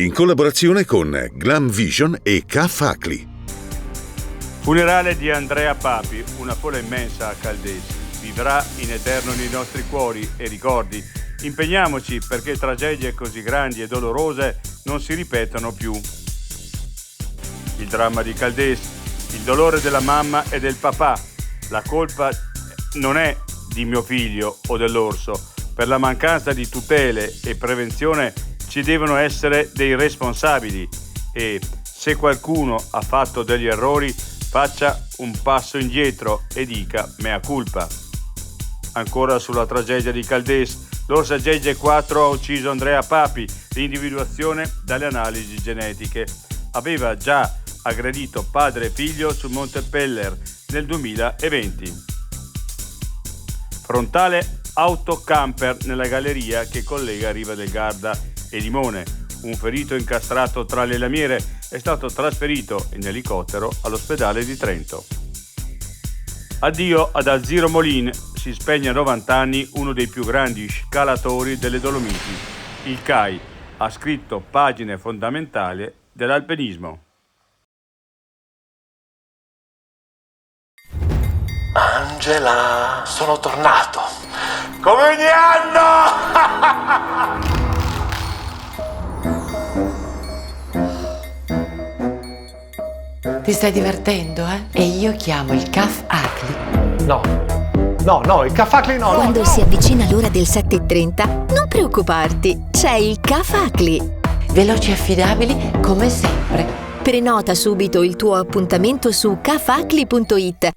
in collaborazione con Glam Vision e K-Facli. Funerale di Andrea Papi, una folla immensa a Caldesi. Vivrà in eterno nei nostri cuori e ricordi. Impegniamoci perché tragedie così grandi e dolorose non si ripetano più. Il dramma di Caldesi, il dolore della mamma e del papà. La colpa non è di mio figlio o dell'orso. Per la mancanza di tutele e prevenzione ci devono essere dei responsabili e se qualcuno ha fatto degli errori faccia un passo indietro e dica mea culpa. Ancora sulla tragedia di Caldesi, l'orsa JJ4 ha ucciso Andrea Papi, l'individuazione dalle analisi genetiche. Aveva già aggredito padre e figlio sul Monte Peller nel 2020. Frontale autocamper nella galleria che collega Riva del Garda e Limone. Un ferito incastrato tra le lamiere è stato trasferito in elicottero all'ospedale di Trento. Addio ad Alziro Molin, si spegne a 90 anni uno dei più grandi scalatori delle Dolomiti. Il CAI ha scritto pagine fondamentali dell'alpinismo. Angela, sono tornato. Come ogni anno! Ti stai divertendo, eh? E io chiamo il K-Facli. No, il K-Facli no. Quando si avvicina l'ora del 7:30, non preoccuparti, c'è il K-Facli. Veloci e affidabili come sempre. Prenota subito il tuo appuntamento su kfacli.it